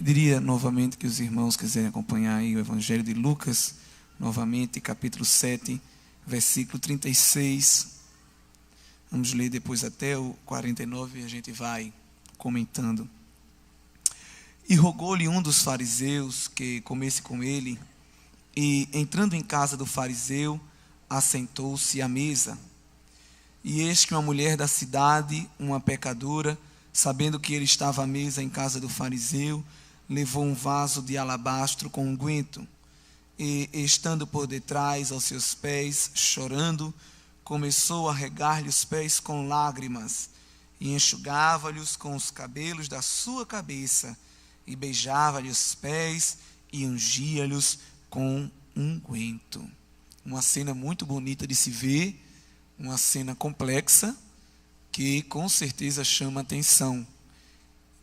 Pediria novamente que os irmãos quiserem acompanhar aí o Evangelho de Lucas, novamente, capítulo 7, versículo 36. Vamos ler depois até o 49 e a gente vai comentando. E rogou-lhe um dos fariseus que comesse com ele, e entrando em casa do fariseu, assentou-se à mesa. E eis que uma mulher da cidade, uma pecadora, sabendo que ele estava à mesa em casa do fariseu, levou um vaso de alabastro com unguento, e, estando por detrás aos seus pés, chorando, começou a regar-lhe os pés com lágrimas, e enxugava-lhes com os cabelos da sua cabeça, e beijava-lhe os pés, e ungia-lhes com unguento. Uma cena muito bonita de se ver, uma cena complexa, que com certeza chama atenção,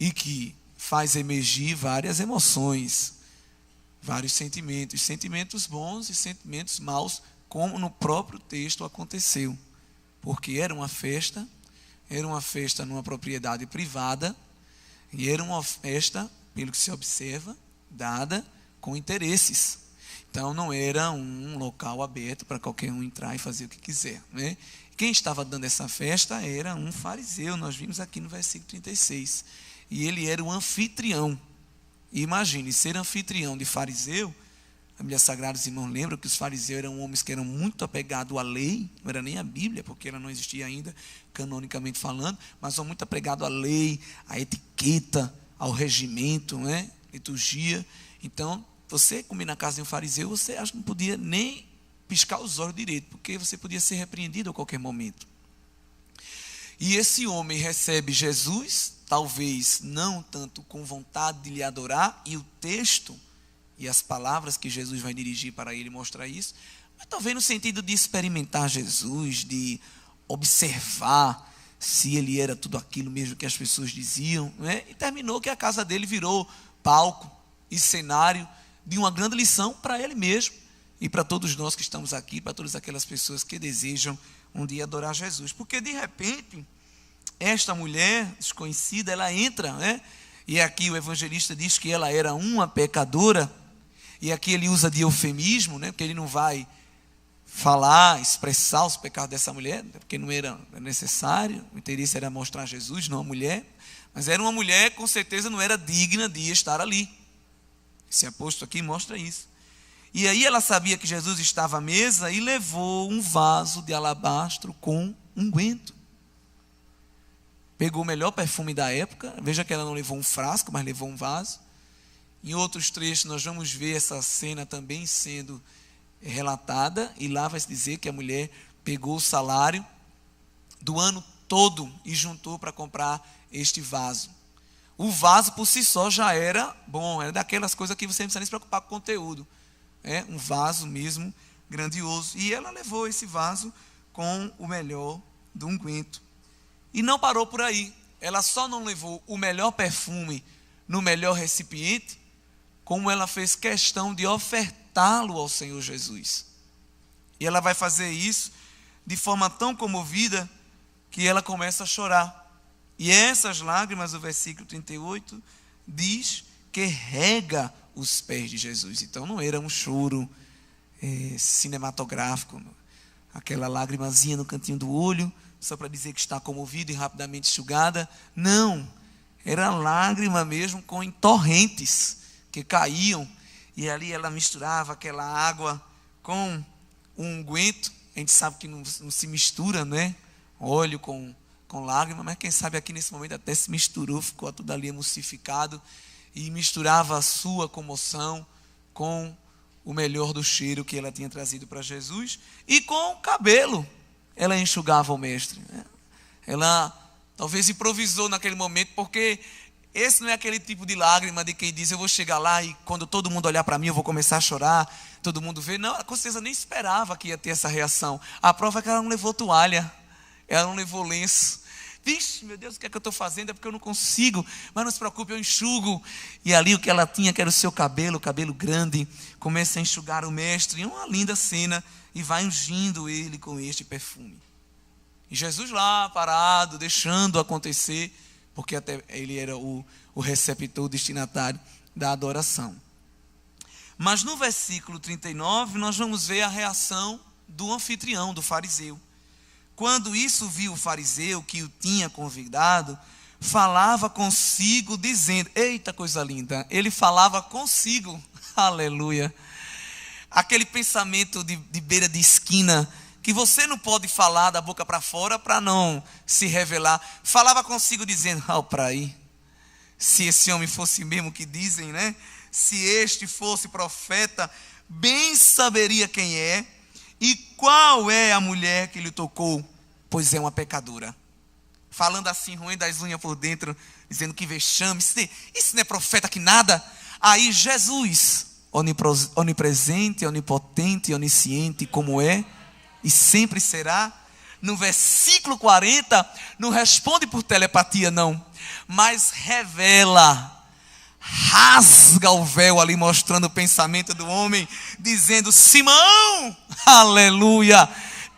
e que faz emergir várias emoções, vários sentimentos, sentimentos bons e sentimentos maus, como no próprio texto aconteceu, porque era uma festa numa propriedade privada, e era uma festa, pelo que se observa, dada com interesses. Então não era um local aberto para qualquer um entrar e fazer o que quiser, né? Quem estava dando essa festa era um fariseu, nós vimos aqui no versículo 36, e ele era o anfitrião. E imagine, ser anfitrião de fariseu, a Bíblia Sagrada, os irmãos lembram que os fariseus eram homens que eram muito apegados à lei, não era nem a Bíblia, porque ela não existia ainda, canonicamente falando, mas são muito apegados à lei, à etiqueta, ao regimento, né? Liturgia. Então, você comer na casa de um fariseu, você acha que não podia nem piscar os olhos direito, porque você podia ser repreendido a qualquer momento. E esse homem recebe Jesus, talvez não tanto com vontade de lhe adorar, e o texto e as palavras que Jesus vai dirigir para ele mostrar isso, mas talvez no sentido de experimentar Jesus, de observar se ele era tudo aquilo mesmo que as pessoas diziam, né? E terminou que a casa dele virou palco e cenário de uma grande lição para ele mesmo e para todos nós que estamos aqui, para todas aquelas pessoas que desejam um dia adorar Jesus. Porque de repente, esta mulher desconhecida, ela entra, né? E aqui o evangelista diz que ela era uma pecadora, e aqui ele usa de eufemismo, né? Porque ele não vai falar, expressar os pecados dessa mulher, porque não era necessário, o interesse era mostrar Jesus, não a mulher, mas era uma mulher que com certeza não era digna de estar ali. Esse apóstolo aqui mostra isso. E aí ela sabia que Jesus estava à mesa e levou um vaso de alabastro com unguento. Pegou o melhor perfume da época. Veja que ela não levou um frasco, mas levou um vaso. Em outros trechos nós vamos ver essa cena também sendo relatada, e lá vai se dizer que a mulher pegou o salário do ano todo e juntou para comprar este vaso. O vaso por si só já era bom, era daquelas coisas que você não precisa nem se preocupar com o conteúdo. É um vaso mesmo grandioso. E ela levou esse vaso com o melhor do unguento. E não parou por aí. Ela só não levou o melhor perfume no melhor recipiente, como ela fez questão de ofertá-lo ao Senhor Jesus. E ela vai fazer isso de forma tão comovida que ela começa a chorar. E essas lágrimas, o versículo 38, diz que rega os pés de Jesus. Então não era um choro cinematográfico, aquela lágrimazinha no cantinho do olho, só para dizer que está comovido e rapidamente enxugada. Não, era lágrima mesmo com torrentes que caíam, e ali ela misturava aquela água com o unguento. A gente sabe que não se mistura, né? Óleo com lágrima, mas quem sabe aqui nesse momento até se misturou, ficou tudo ali emulsificado, e misturava a sua comoção com o melhor do cheiro que ela tinha trazido para Jesus, e com o cabelo ela enxugava o mestre. Ela talvez improvisou naquele momento, porque esse não é aquele tipo de lágrima de quem diz: eu vou chegar lá e quando todo mundo olhar para mim eu vou começar a chorar, todo mundo vê. Não, ela com certeza nem esperava que ia ter essa reação. A prova é que ela não levou toalha, ela não levou lenço. Vixe, meu Deus, o que é que eu estou fazendo? É porque eu não consigo, mas não se preocupe, eu enxugo. E ali o que ela tinha, que era o seu cabelo, o cabelo grande, começa a enxugar o mestre, e uma linda cena, e vai ungindo ele com este perfume. E Jesus lá, parado, deixando acontecer, porque até ele era o receptor, o destinatário da adoração. Mas no versículo 39, nós vamos ver a reação do anfitrião, do fariseu. Quando isso viu o fariseu que o tinha convidado, falava consigo dizendo, eita coisa linda, ele falava consigo, aleluia. Aquele pensamento de beira de esquina, que você não pode falar da boca para fora para não se revelar. Falava consigo dizendo, para aí, se esse homem fosse mesmo que dizem, né? Se este fosse profeta, bem saberia quem é e qual é a mulher que lhe tocou, pois é uma pecadora. Falando assim, roendo as unhas por dentro, dizendo que vexame, isso não é profeta que nada. Aí Jesus, onipresente, onipotente, onisciente, como é e sempre será, no versículo 40, não responde por telepatia não, mas revela, rasga o véu ali, mostrando o pensamento do homem, dizendo, Simão, aleluia,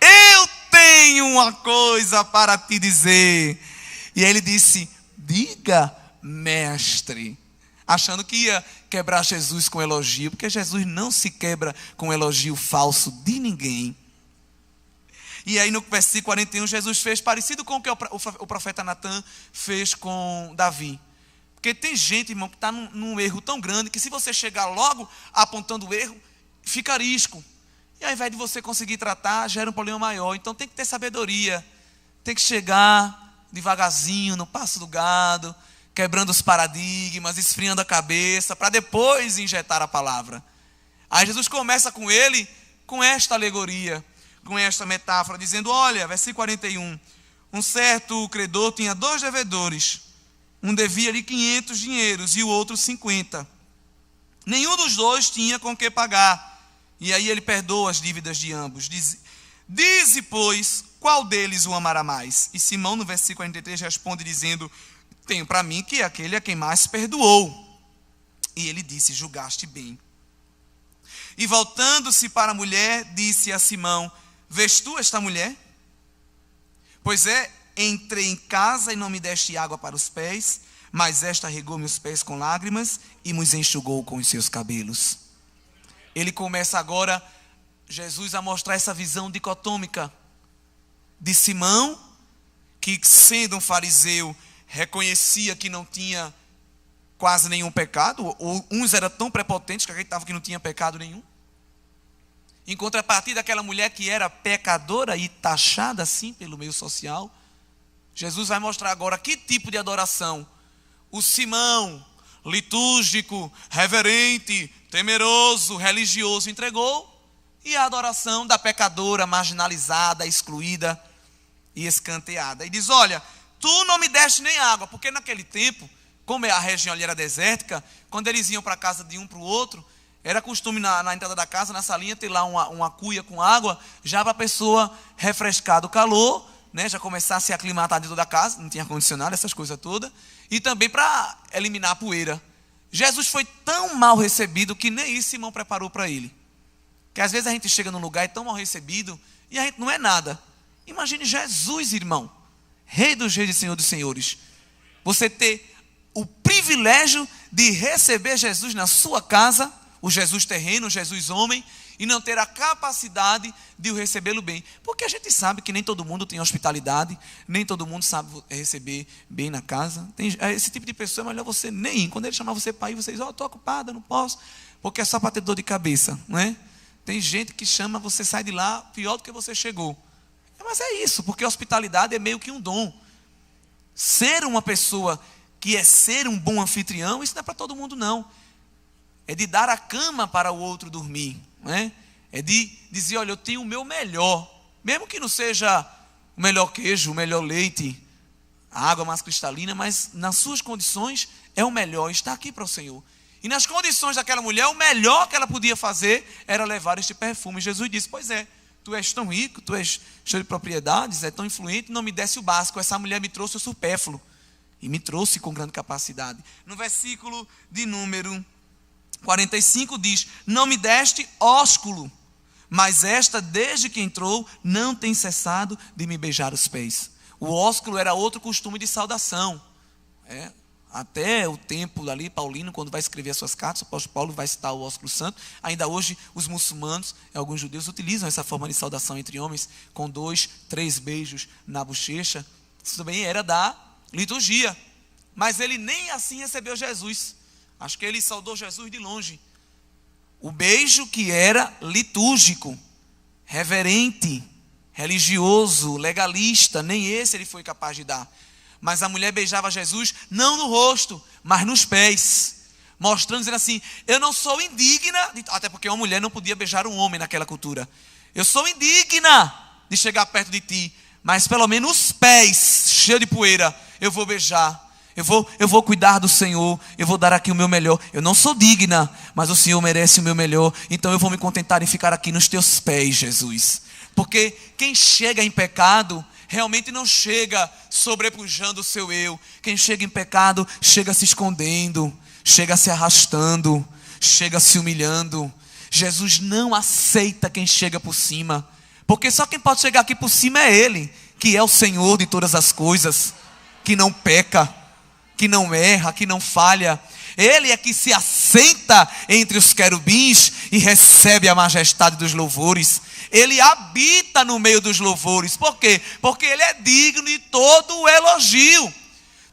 eu tenho uma coisa para te dizer. E aí ele disse, diga, mestre, achando que ia quebrar Jesus com elogio, porque Jesus não se quebra com elogio falso de ninguém. E aí no versículo 41, Jesus fez parecido com o que o profeta Natan fez com Davi. Porque tem gente, irmão, que está num erro tão grande, que se você chegar logo apontando o erro, fica arisco. E ao invés de você conseguir tratar, gera um problema maior. Então tem que ter sabedoria, tem que chegar devagarzinho, no passo do gado, quebrando os paradigmas, esfriando a cabeça, para depois injetar a palavra. Aí Jesus começa com ele, com esta alegoria, com esta metáfora, dizendo, olha, versículo 41, um certo credor tinha 2 devedores, um devia-lhe 500 dinheiros e o outro 50. Nenhum dos dois tinha com que pagar, e aí ele perdoa as dívidas de ambos. Dize, pois, qual deles o amará mais? E Simão, no versículo 43, responde dizendo, tenho para mim que aquele é quem mais perdoou. E ele disse, julgaste bem. E voltando-se para a mulher, disse a Simão, vês tu esta mulher? Pois entrei em casa e não me deste água para os pés, mas esta regou-me os pés com lágrimas e me enxugou com os seus cabelos. Ele começa agora, Jesus, a mostrar essa visão dicotômica de Simão, que sendo um fariseu, reconhecia que não tinha quase nenhum pecado, ou uns eram tão prepotentes que acreditavam que não tinha pecado nenhum. Em contrapartida, aquela mulher que era pecadora e taxada assim pelo meio social, Jesus vai mostrar agora que tipo de adoração o Simão, litúrgico, reverente, temeroso, religioso, entregou, e a adoração da pecadora, marginalizada, excluída e escanteada. E diz, olha, tu não me deste nem água, porque naquele tempo, como a região ali era desértica, quando eles iam para a casa de um para o outro, era costume na entrada da casa, na salinha, ter lá uma cuia com água, já para a pessoa refrescar do calor, né, já começar a se aclimatar dentro da casa, não tinha ar-condicionado, essas coisas todas, e também para eliminar a poeira. Jesus foi tão mal recebido que nem isso Simão preparou para ele. Que às vezes a gente chega num lugar e é tão mal recebido e a gente não é nada. Imagine Jesus, irmão, Rei dos Reis e Senhor dos Senhores. Você ter o privilégio de receber Jesus na sua casa, o Jesus terreno, o Jesus homem, e não ter a capacidade de o recebê-lo bem. Porque a gente sabe que nem todo mundo tem hospitalidade, nem todo mundo sabe receber bem na casa. Esse tipo de pessoa é melhor você nem ir. Quando ele chamar você para ir, você diz, estou ocupada, não posso, porque é só para ter dor de cabeça, não é? Tem gente que chama, você sai de lá pior do que você chegou. Mas é isso, porque a hospitalidade é meio que um dom. Ser uma pessoa que é ser um bom anfitrião, isso não é para todo mundo não. É de dar a cama para o outro dormir, não é? É de dizer, olha, eu tenho o meu melhor, mesmo que não seja o melhor queijo, o melhor leite, a água mais cristalina, mas nas suas condições é o melhor, está aqui para o Senhor. E nas condições daquela mulher, o melhor que ela podia fazer era levar este perfume. Jesus disse, pois é, tu és tão rico, tu és cheio de propriedades, é tão influente, não me desse o básico. Essa mulher me trouxe o supérfluo. E me trouxe com grande capacidade. No versículo de número 45 diz, não me deste ósculo, mas esta, desde que entrou, não tem cessado de me beijar os pés. O ósculo era outro costume de saudação. até o tempo ali, Paulino, quando vai escrever as suas cartas, o apóstolo Paulo vai citar o ósculo santo. Ainda hoje, os muçulmanos e alguns judeus utilizam essa forma de saudação entre homens, com 2, 3 beijos na bochecha. Isso também era da liturgia. Mas ele nem assim recebeu Jesus. Acho que ele saudou Jesus de longe. O beijo que era litúrgico, reverente, religioso, legalista, nem esse ele foi capaz de dar. Mas a mulher beijava Jesus não no rosto, mas nos pés, mostrando, dizendo assim: eu não sou indigna, até porque uma mulher não podia beijar um homem naquela cultura. Eu sou indigna de chegar perto de ti, mas pelo menos os pés, cheios de poeira, eu vou beijar. Eu vou cuidar do Senhor, eu vou dar aqui o meu melhor. Eu não sou digna, mas o Senhor merece o meu melhor. Então eu vou me contentar em ficar aqui nos teus pés, Jesus. Porque quem chega em pecado realmente não chega sobrepujando o seu eu. Quem chega em pecado chega se escondendo, chega se arrastando, chega se humilhando. Jesus não aceita quem chega por cima, porque só quem pode chegar aqui por cima é Ele, que é o Senhor de todas as coisas, que não peca, que não erra, que não falha. Ele é que se assenta entre os querubins e recebe a majestade dos louvores. Ele habita no meio dos louvores. Por quê? Porque ele é digno de todo o elogio.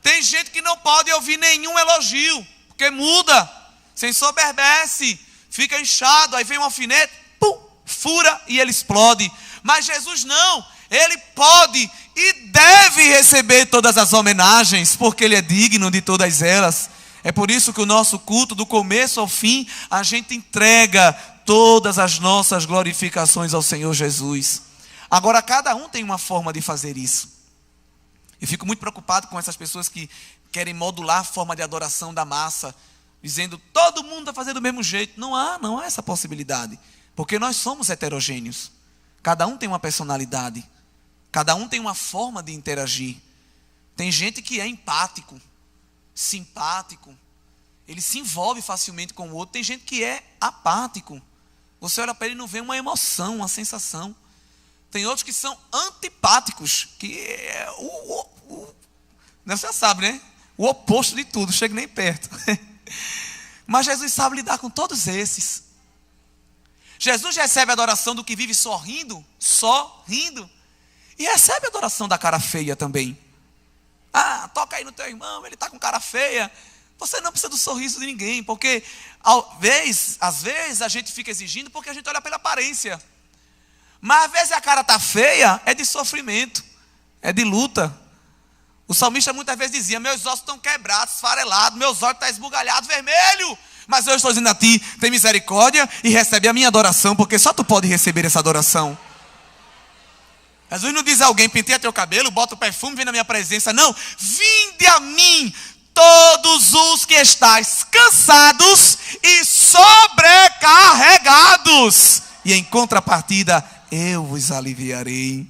Tem gente que não pode ouvir nenhum elogio, porque muda, se ensoberbece, fica inchado, aí vem um alfinete, pum, fura e ele explode. Mas Jesus não, ele pode e deve receber todas as homenagens, porque ele é digno de todas elas. É por isso que o nosso culto, do começo ao fim, a gente entrega todas as nossas glorificações ao Senhor Jesus. Agora, cada um tem uma forma de fazer isso. Eu fico muito preocupado com essas pessoas que querem modular a forma de adoração da massa, dizendo, todo mundo vai fazer do mesmo jeito. Não há essa possibilidade, porque nós somos heterogêneos. Cada um tem uma personalidade, cada um tem uma forma de interagir. Tem gente que é empático, simpático, ele se envolve facilmente com o outro. Tem gente que é apático, você olha para ele e não vê uma emoção, uma sensação. Tem outros que são antipáticos, que é você já sabe, né? O oposto de tudo, chega nem perto. Mas Jesus sabe lidar com todos esses. Jesus recebe a adoração do que vive só rindo, e recebe a adoração da cara feia também. Toca aí no teu irmão, ele está com cara feia. Você não precisa do sorriso de ninguém, porque às vezes a gente fica exigindo porque a gente olha pela aparência. Mas às vezes a cara está feia, é de sofrimento, é de luta. O salmista muitas vezes dizia, meus ossos estão quebrados, esfarelados, meus olhos estão esbugalhados, vermelho. Mas eu estou dizendo a ti, tem misericórdia e recebe a minha adoração, porque só tu pode receber essa adoração. Jesus não diz a alguém, penteia teu cabelo, bota o perfume, vem na minha presença. Não, vinde a mim, todos os que estáis cansados e sobrecarregados, e em contrapartida, eu vos aliviarei.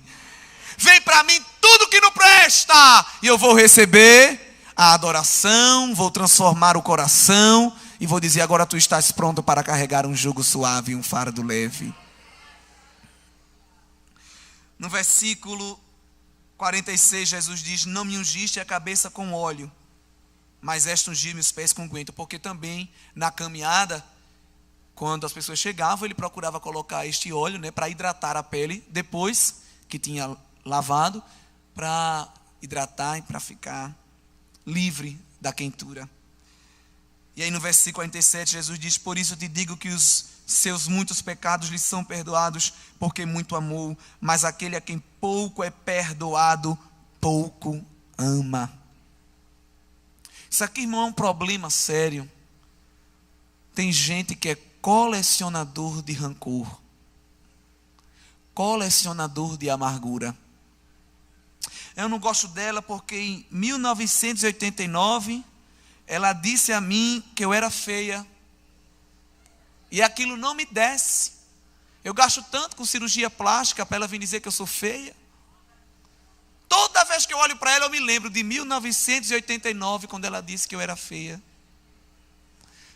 Vem para mim tudo que não presta, e eu vou receber a adoração, vou transformar o coração, e vou dizer, agora tu estás pronto para carregar um jugo suave e um fardo leve. No versículo 46, Jesus diz, não me ungiste a cabeça com óleo, mas esta ungir-me os pés com unguento. Porque também na caminhada, quando as pessoas chegavam, ele procurava colocar este óleo, para hidratar a pele, depois que tinha lavado, para hidratar e para ficar livre da quentura. E aí no versículo 47, Jesus diz, por isso te digo que os seus muitos pecados lhe são perdoados, porque muito amou, mas aquele a quem pouco é perdoado, pouco ama. Isso aqui, irmão, é um problema sério. Tem gente que é colecionador de rancor, colecionador de amargura. Eu não gosto dela porque em 1989 ela disse a mim que eu era feia, e aquilo não me desce. Eu gasto tanto com cirurgia plástica para ela vir dizer que eu sou feia. Toda vez que eu olho para ela eu me lembro de 1989, quando ela disse que eu era feia.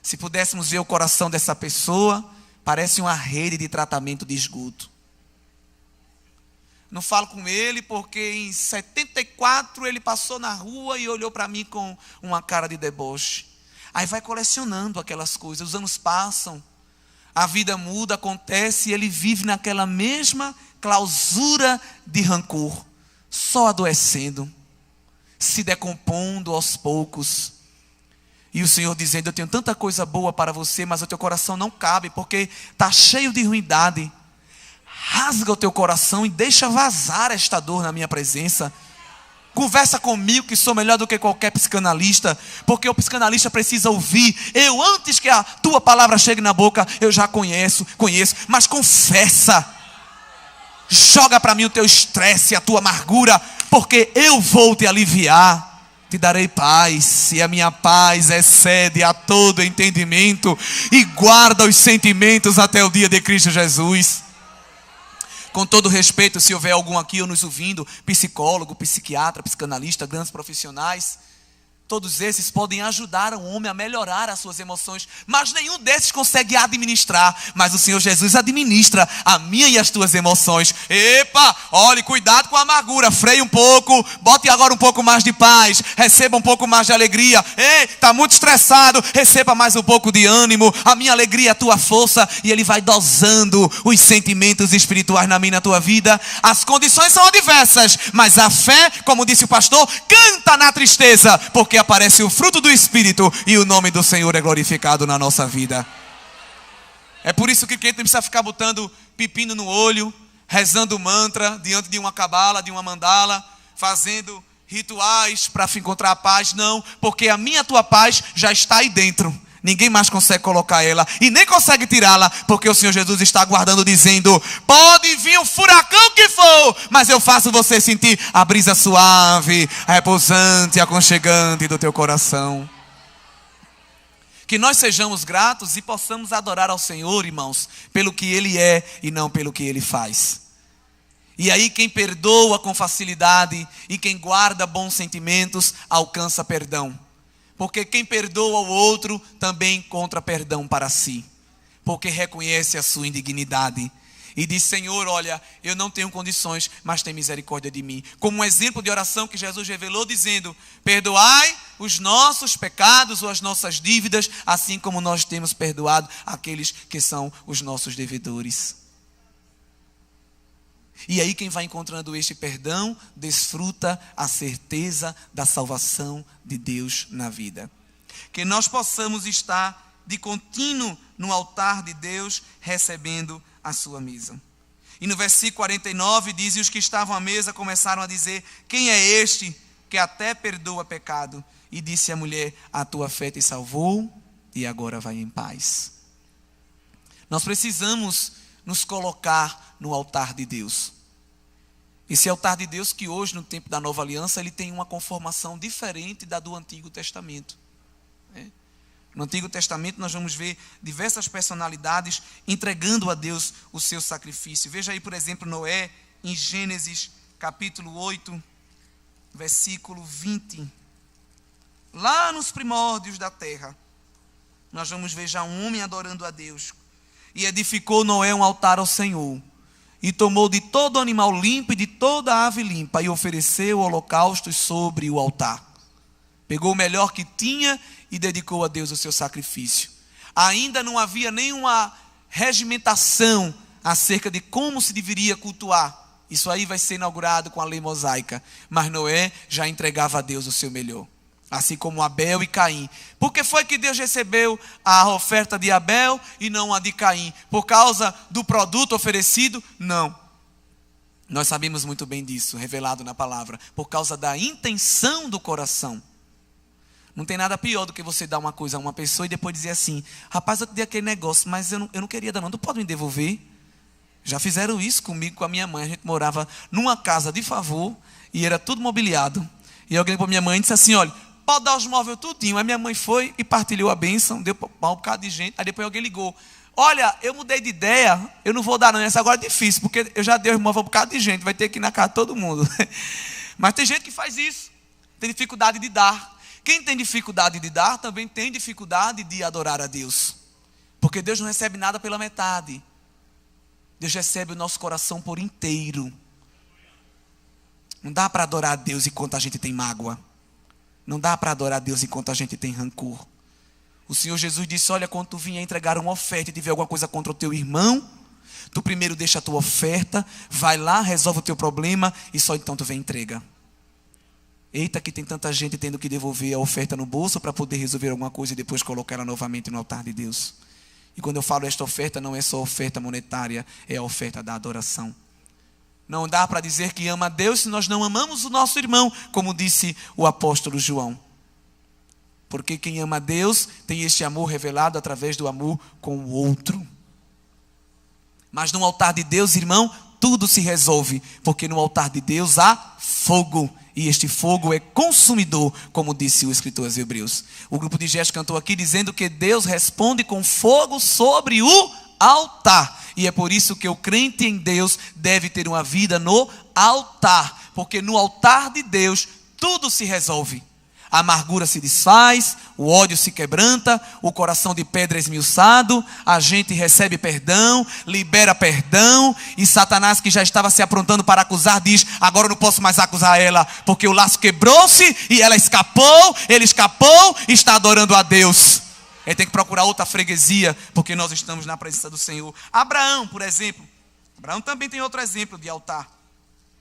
Se pudéssemos ver o coração dessa pessoa, parece uma rede de tratamento de esgoto. não falo com ele porque em 74 ele passou na rua e olhou para mim com uma cara de deboche. Aí vai colecionando aquelas coisas, os anos passam, a vida muda, acontece e ele vive naquela mesma clausura de rancor, só adoecendo, se decompondo aos poucos. E o Senhor dizendo: eu tenho tanta coisa boa para você, mas o teu coração não cabe, porque está cheio de ruindade. Rasga o teu coração e deixa vazar esta dor na minha presença. Conversa comigo, que sou melhor do que qualquer psicanalista, porque o psicanalista precisa ouvir. Eu, antes que a tua palavra chegue na boca, eu já conheço, mas confessa. Joga para mim o teu estresse, a tua amargura, porque eu vou te aliviar. Te darei paz, e a minha paz excede a todo entendimento e guarda os sentimentos até o dia de Cristo Jesus. Com todo respeito, se houver algum aqui ou nos ouvindo, psicólogo, psiquiatra, psicanalista, grandes profissionais, todos esses podem ajudar o homem a melhorar as suas emoções, mas nenhum desses consegue administrar. Mas o Senhor Jesus administra a minha e as tuas emoções. Epa, olhe, cuidado com a amargura, freie um pouco, bote agora um pouco mais de paz, receba um pouco mais de alegria. Ei, está muito estressado, receba mais um pouco de ânimo, a minha alegria é a tua força. E Ele vai dosando os sentimentos espirituais na minha e na tua vida. As condições são adversas, mas a fé, como disse o pastor, canta na tristeza, porque aparece o fruto do Espírito e o nome do Senhor é glorificado na nossa vida. É por isso que quem precisa ficar botando pepino no olho, rezando mantra diante de uma cabala, de uma mandala, fazendo rituais para encontrar a paz. Não, porque a minha, a tua paz já está aí dentro. Ninguém mais consegue colocar ela e nem consegue tirá-la, porque o Senhor Jesus está aguardando, dizendo: pode vir o furacão que for, mas eu faço você sentir a brisa suave, repousante, aconchegante do teu coração. Que nós sejamos gratos e possamos adorar ao Senhor, irmãos, pelo que Ele é e não pelo que Ele faz. E aí quem perdoa com facilidade e quem guarda bons sentimentos alcança perdão. Porque quem perdoa o outro também encontra perdão para si, porque reconhece a sua indignidade e diz: Senhor, olha, eu não tenho condições, mas tem misericórdia de mim. Como um exemplo de oração que Jesus revelou, dizendo: perdoai os nossos pecados ou as nossas dívidas, assim como nós temos perdoado aqueles que são os nossos devedores. E aí quem vai encontrando este perdão, desfruta a certeza da salvação de Deus na vida. Que nós possamos estar de contínuo no altar de Deus, recebendo a sua mesa. E no versículo 49 diz: e os que estavam à mesa começaram a dizer: quem é este que até perdoa pecado? E disse a mulher: a tua fé te salvou, e agora vai em paz. Nós precisamos nos colocar no altar de Deus. Esse altar de Deus que hoje, no tempo da nova aliança, ele tem uma conformação diferente da do Antigo Testamento. No Antigo Testamento nós vamos ver diversas personalidades entregando a Deus o seu sacrifício. Veja aí, por exemplo, Noé, em Gênesis capítulo 8, versículo 20. Lá nos primórdios da terra, nós vamos ver já um homem adorando a Deus. E edificou Noé um altar ao Senhor, e tomou de todo animal limpo e de toda ave limpa, e ofereceu holocaustos sobre o altar. Pegou o melhor que tinha e dedicou a Deus o seu sacrifício. Ainda não havia nenhuma regimentação acerca de como se deveria cultuar. Isso aí vai ser inaugurado com a lei mosaica. Mas Noé já entregava a Deus o seu melhor. Assim como Abel e Caim. Por que foi que Deus recebeu a oferta de Abel e não a de Caim? Por causa do produto oferecido? Não. Nós sabemos muito bem disso, revelado na palavra. Por causa da intenção do coração. Não tem nada pior do que você dar uma coisa a uma pessoa e depois dizer assim: rapaz, eu te dei aquele negócio, mas eu não queria dar não, tu pode me devolver? Já fizeram isso comigo, com a minha mãe. A gente morava numa casa de favor e era tudo mobiliado. E alguém para minha mãe disse assim: olha, pode dar os móveis tudinho. Aí minha mãe foi e partilhou a bênção, deu para um bocado de gente. Aí depois alguém ligou: olha, eu mudei de ideia, eu não vou dar não, essa agora é difícil, porque eu já dei os móveis para um bocado de gente, vai ter que ir na casa de todo mundo. Mas tem gente que faz isso, tem dificuldade de dar. Quem tem dificuldade de dar, também tem dificuldade de adorar a Deus. Porque Deus não recebe nada pela metade. Deus recebe o nosso coração por inteiro. Não dá para adorar a Deus enquanto a gente tem mágoa. Não dá para adorar a Deus enquanto a gente tem rancor. O Senhor Jesus disse, olha, quando tu vier entregar uma oferta e tiver alguma coisa contra o teu irmão, tu primeiro deixa a tua oferta, vai lá, resolve o teu problema e só então tu vem e entrega. Eita, que tem tanta gente tendo que devolver a oferta no bolso para poder resolver alguma coisa e depois colocar ela novamente no altar de Deus. E quando eu falo esta oferta, não é só oferta monetária, é a oferta da adoração. Não dá para dizer que ama a Deus se nós não amamos o nosso irmão, como disse o apóstolo João. Porque quem ama a Deus tem este amor revelado através do amor com o outro. Mas no altar de Deus, irmão, tudo se resolve. Porque no altar de Deus há fogo. E este fogo é consumidor, como disse o escritor aos Hebreus. O grupo de gestos cantou aqui dizendo que Deus responde com fogo sobre o altar. E é por isso que o crente em Deus deve ter uma vida no altar. Porque no altar de Deus tudo se resolve. A amargura se desfaz, o ódio se quebranta, o coração de pedra é esmiuçado, a gente recebe perdão, libera perdão, e Satanás, que já estava se aprontando para acusar, diz, agora eu não posso mais acusar ela, porque o laço quebrou-se e ela escapou, ele escapou e está adorando a Deus. Ele tem que procurar outra freguesia, porque nós estamos na presença do Senhor. Abraão, por exemplo, Abraão também tem outro exemplo de altar,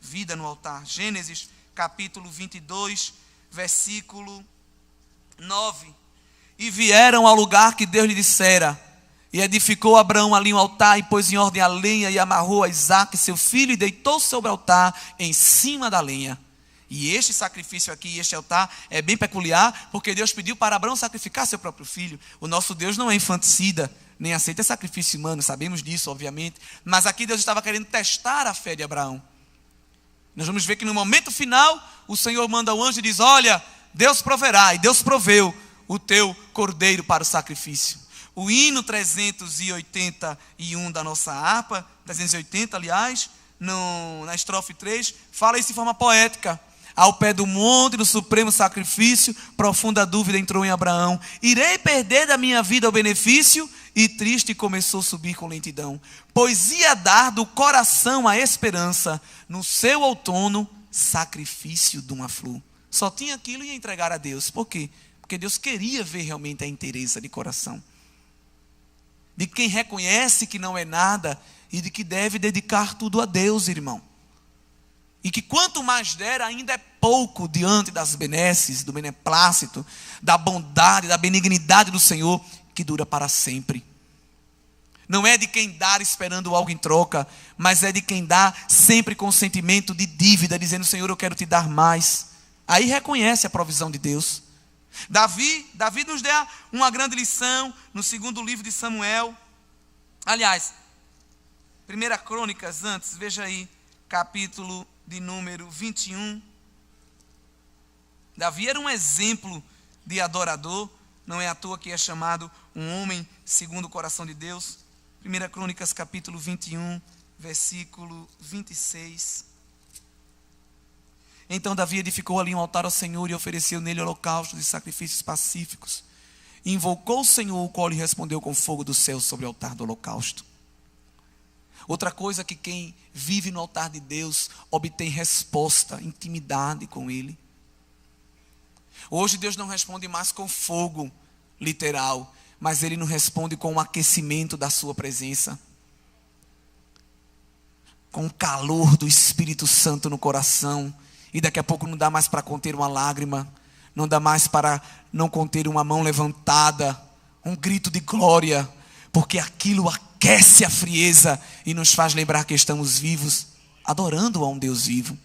vida no altar. Gênesis capítulo 22, versículo 9. E vieram ao lugar que Deus lhe dissera, e edificou Abraão ali um altar, e pôs em ordem a lenha, e amarrou a Isaque seu filho, e deitou sobre o altar em cima da lenha. E este sacrifício aqui, este altar, é bem peculiar, porque Deus pediu para Abraão sacrificar seu próprio filho. O nosso Deus não é infanticida, nem aceita sacrifício humano, sabemos disso, obviamente. Mas aqui Deus estava querendo testar a fé de Abraão. Nós vamos ver que no momento final, o Senhor manda o anjo e diz, olha, Deus proverá, e Deus proveu o teu cordeiro para o sacrifício. O hino 381 da nossa harpa, 380 aliás, na estrofe 3, fala isso de forma poética. Ao pé do monte do supremo sacrifício, profunda dúvida entrou em Abraão. Irei perder da minha vida o benefício? E triste começou a subir com lentidão. Pois ia dar do coração a esperança, no seu outono, sacrifício de uma flor. Só tinha aquilo e ia entregar a Deus. Por quê? Porque Deus queria ver realmente a inteireza de coração. De quem reconhece que não é nada e de que deve dedicar tudo a Deus, irmão. E que quanto mais der, ainda é pouco diante das benesses, do beneplácito, da bondade, da benignidade do Senhor, que dura para sempre. Não é de quem dá esperando algo em troca, mas é de quem dá sempre com sentimento de dívida, dizendo, Senhor, eu quero te dar mais. Aí reconhece a provisão de Deus. Davi nos dá uma grande lição no segundo livro de Samuel. Aliás, 1 Crônicas antes, veja aí, capítulo de número 21. Davi era um exemplo de adorador. Não é à toa que é chamado um homem segundo o coração de Deus. 1 Crônicas capítulo 21, versículo 26. Então Davi edificou ali um altar ao Senhor e ofereceu nele holocaustos e sacrifícios pacíficos. E invocou o Senhor, o qual lhe respondeu com fogo do céu sobre o altar do holocausto. Outra coisa que quem vive no altar de Deus obtém resposta, intimidade com Ele. Hoje Deus não responde mais com fogo literal, mas Ele nos responde com o aquecimento da sua presença. Com o calor do Espírito Santo no coração. E daqui a pouco não dá mais para conter uma lágrima, não dá mais para não conter uma mão levantada, um grito de glória, porque aquilo aquece a frieza e nos faz lembrar que estamos vivos, adorando a um Deus vivo.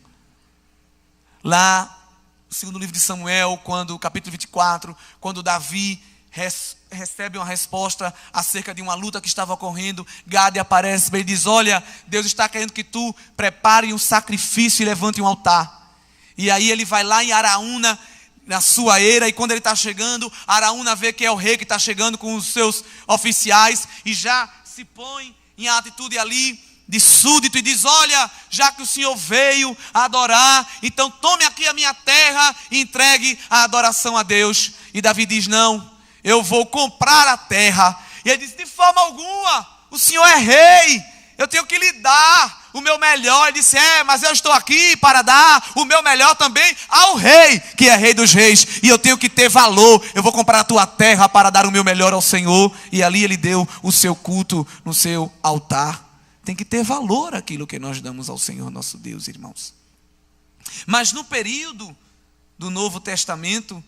Lá, no segundo livro de Samuel, capítulo 24, quando Davi recebe uma resposta acerca de uma luta que estava ocorrendo, Gade aparece para ele e diz, olha, Deus está querendo que tu prepare um sacrifício e levante um altar. E aí ele vai lá em Araúna, na sua eira, e quando ele está chegando, Araúna vê que é o rei que está chegando com os seus oficiais, e já se põe em atitude ali de súdito, e diz, olha, já que o Senhor veio adorar, então tome aqui a minha terra e entregue a adoração a Deus. E Davi diz, não, eu vou comprar a terra. E ele diz, de forma alguma, o Senhor é rei, eu tenho que lhe dar. o meu melhor. Ele disse, mas eu estou aqui para dar o meu melhor também ao rei, que é rei dos reis. E eu tenho que ter valor. Eu vou comprar a tua terra para dar o meu melhor ao Senhor. E ali ele deu o seu culto no seu altar. Tem que ter valor aquilo que nós damos ao Senhor nosso Deus, irmãos. Mas no período do Novo Testamento,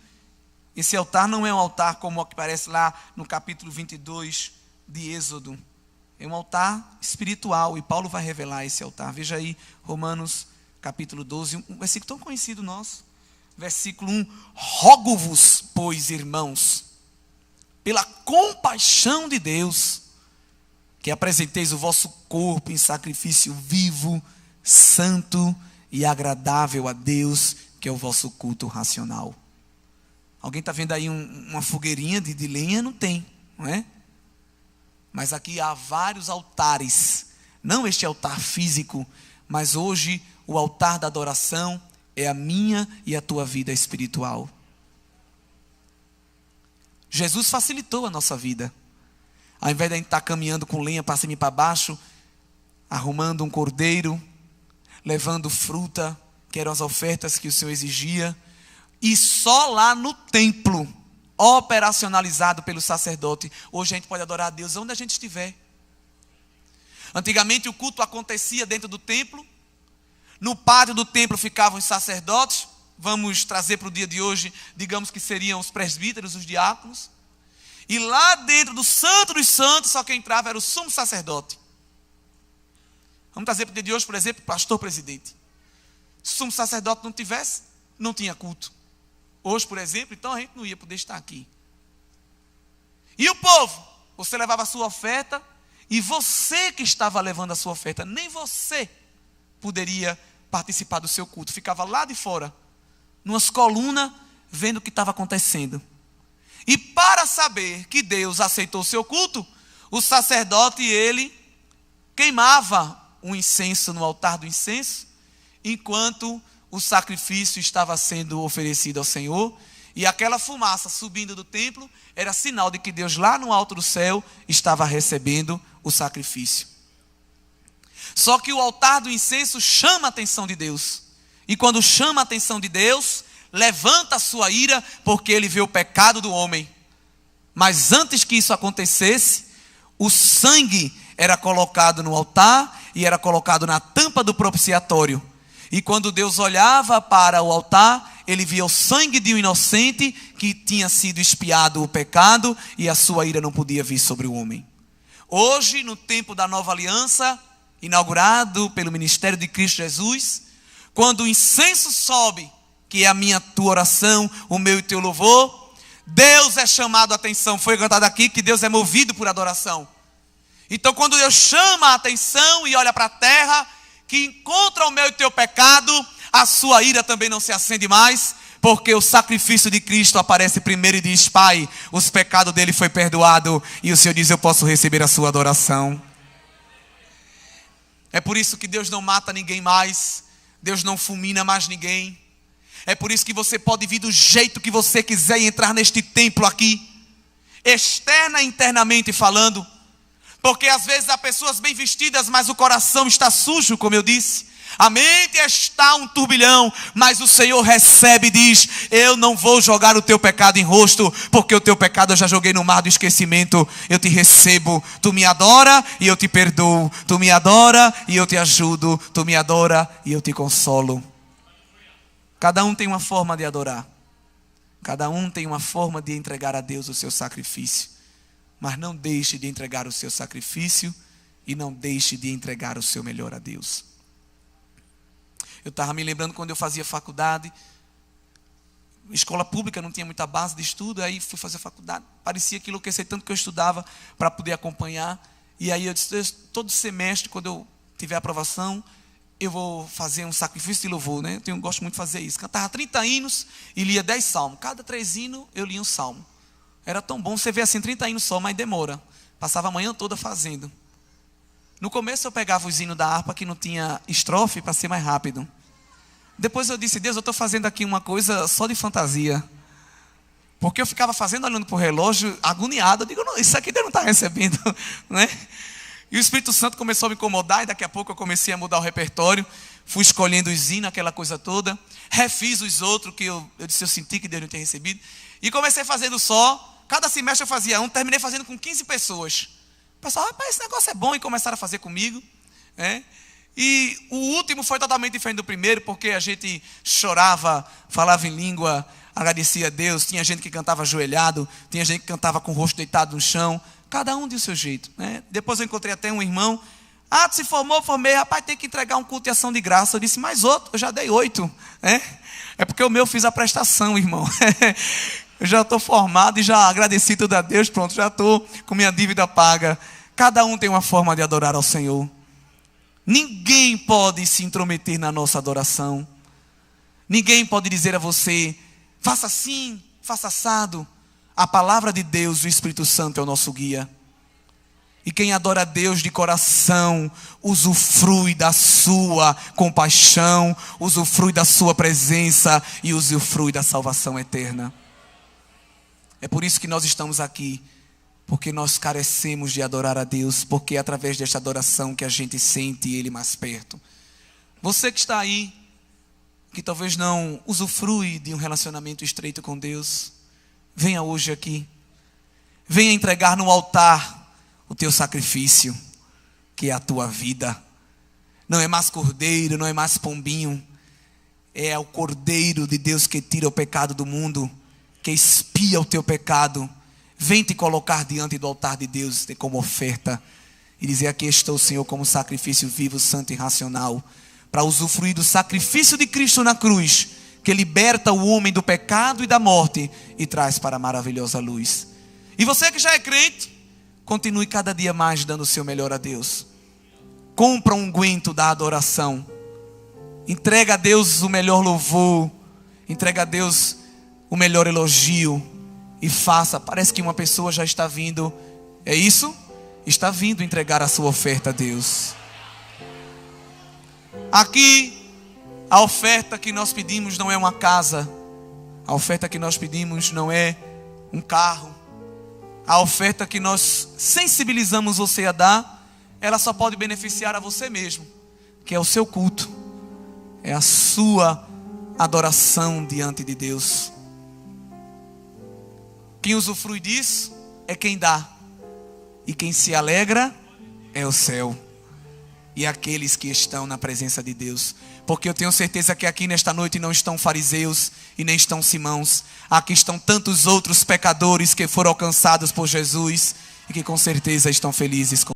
esse altar não é um altar como o que aparece lá no capítulo 22 de Êxodo. É um altar espiritual e Paulo vai revelar esse altar. Veja aí Romanos capítulo 12, um versículo tão conhecido nosso. Versículo 1. Rogo-vos, pois, irmãos, pela compaixão de Deus, que apresenteis o vosso corpo em sacrifício vivo, santo e agradável a Deus, que é o vosso culto racional. Alguém está vendo aí uma fogueirinha de lenha? Não tem, não é? Mas aqui há vários altares. Não este altar físico, mas hoje o altar da adoração é a minha e a tua vida espiritual. Jesus facilitou a nossa vida. Ao invés de a gente estar caminhando com lenha para cima e para baixo, arrumando um cordeiro, levando fruta, que eram as ofertas que o Senhor exigia, e só lá no templo, operacionalizado pelo sacerdote, hoje a gente pode adorar a Deus onde a gente estiver. Antigamente o culto acontecia dentro do templo, no pátio do templo ficavam os sacerdotes, vamos trazer para o dia de hoje, digamos que seriam os presbíteros, os diáconos, e lá dentro do Santo dos Santos, só quem entrava era o sumo sacerdote. Vamos trazer para o dia de hoje, por exemplo, o pastor presidente. Se o sumo sacerdote não tivesse, não tinha culto. Hoje, por exemplo, então a gente não ia poder estar aqui. E o povo? Você levava a sua oferta, e você que estava levando a sua oferta, nem você poderia participar do seu culto. Ficava lá de fora, numas colunas, vendo o que estava acontecendo. E para saber que Deus aceitou o seu culto, o sacerdote, ele queimava um incenso no altar do incenso, enquanto o sacrifício estava sendo oferecido ao Senhor, e aquela fumaça subindo do templo era sinal de que Deus lá no alto do céu estava recebendo o sacrifício. Só que o altar do incenso chama a atenção de Deus, e quando chama a atenção de Deus, levanta a sua ira, porque ele vê o pecado do homem. Mas antes que isso acontecesse, o sangue era colocado no altar e era colocado na tampa do propiciatório. E quando Deus olhava para o altar, ele via o sangue de um inocente que tinha sido expiado o pecado, e a sua ira não podia vir sobre o homem. Hoje, no tempo da nova aliança, inaugurado pelo ministério de Cristo Jesus, quando o incenso sobe, que é a minha, tua oração, o meu e teu louvor, Deus é chamado a atenção. Foi cantado aqui que Deus é movido por adoração. Então quando Deus chama a atenção e olha para a terra, que encontra o meu e teu pecado, a sua ira também não se acende mais, porque o sacrifício de Cristo aparece primeiro e diz: Pai, os pecados dele foi perdoado, e o Senhor diz: eu posso receber a sua adoração. É por isso que Deus não mata ninguém mais, Deus não fulmina mais ninguém. É por isso que você pode vir do jeito que você quiser e entrar neste templo aqui, externa e internamente falando, porque às vezes há pessoas bem vestidas, mas o coração está sujo, como eu disse. A mente está um turbilhão, mas o Senhor recebe e diz: eu não vou jogar o teu pecado em rosto, porque o teu pecado eu já joguei no mar do esquecimento. Eu te recebo, tu me adora e eu te perdoo, tu me adora e eu te ajudo, tu me adora e eu te consolo. Cada um tem uma forma de adorar, cada um tem uma forma de entregar a Deus o seu sacrifício, mas não deixe de entregar o seu sacrifício e não deixe de entregar o seu melhor a Deus. Eu estava me lembrando quando eu fazia faculdade, escola pública, não tinha muita base de estudo, aí fui fazer faculdade, parecia que enlouquecer tanto que eu estudava para poder acompanhar, e aí eu disse: todo semestre, quando eu tiver aprovação, eu vou fazer um sacrifício de louvor, né? Eu gosto muito de fazer isso. Cantava 30 hinos e lia 10 salmos. Cada 3 hinos eu lia um salmo. Era tão bom, você vê assim 30 hinos só, mas demora. Passava a manhã toda fazendo. No começo eu pegava os hinos da harpa que não tinha estrofe para ser mais rápido. Depois eu disse: Deus, eu estou fazendo aqui uma coisa só de fantasia. Porque eu ficava fazendo, olhando para o relógio, agoniado. Eu digo: não, isso aqui Deus não está recebendo, né? E o Espírito Santo começou a me incomodar, e daqui a pouco eu comecei a mudar o repertório. Fui escolhendo os hinos, aquela coisa toda. Refiz os outros, que eu disse, eu senti que Deus não tinha recebido. E comecei fazendo só. Cada semestre eu fazia um, terminei fazendo com 15 pessoas. O pessoal, rapaz, esse negócio é bom, e começaram a fazer comigo. E o último foi totalmente diferente do primeiro, porque a gente chorava, falava em língua, agradecia a Deus. Tinha gente que cantava ajoelhado, tinha gente que cantava com o rosto deitado no chão. Cada um de seu jeito. Depois eu encontrei até um irmão. Tu se formou? Formei. Rapaz, tem que entregar um culto de ação de graça. Eu disse, mais outro, eu já dei 8. É porque o meu fiz a prestação, irmão. Eu já estou formado e já agradeci tudo a Deus. Pronto, já estou com minha dívida paga. Cada um tem uma forma de adorar ao Senhor. Ninguém pode se intrometer na nossa adoração. Ninguém pode dizer a você, faça assim, faça assado. A palavra de Deus, o Espírito Santo é o nosso guia. E quem adora a Deus de coração, usufrui da sua compaixão, usufrui da sua presença e usufrui da salvação eterna. É por isso que nós estamos aqui, porque nós carecemos de adorar a Deus, porque é através desta adoração que a gente sente Ele mais perto. Você que está aí, que talvez não usufrui de um relacionamento estreito com Deus, venha hoje aqui, venha entregar no altar o teu sacrifício, que é a tua vida. Não é mais cordeiro, não é mais pombinho, é o cordeiro de Deus que tira o pecado do mundo, que expia o teu pecado. Vem te colocar diante do altar de Deus como oferta e dizer, aqui estou, Senhor, como sacrifício vivo, santo e racional, para usufruir do sacrifício de Cristo na cruz, que liberta o homem do pecado e da morte e traz para a maravilhosa luz. E você que já é crente, continue cada dia mais dando o seu melhor a Deus. Compra um unguento da adoração. Entrega a Deus o melhor louvor. Entrega a Deus o melhor elogio. E faça. Parece que uma pessoa já está vindo. É isso? Está vindo entregar a sua oferta a Deus. Aqui, a oferta que nós pedimos não é uma casa. A oferta que nós pedimos não é um carro. A oferta que nós sensibilizamos você a dar, ela só pode beneficiar a você mesmo, que é o seu culto, é a sua adoração diante de Deus. Quem usufrui disso é quem dá, e quem se alegra é o céu e aqueles que estão na presença de Deus. Porque eu tenho certeza que aqui nesta noite não estão fariseus e nem estão Simãos. Aqui estão tantos outros pecadores que foram alcançados por Jesus e que com certeza estão felizes com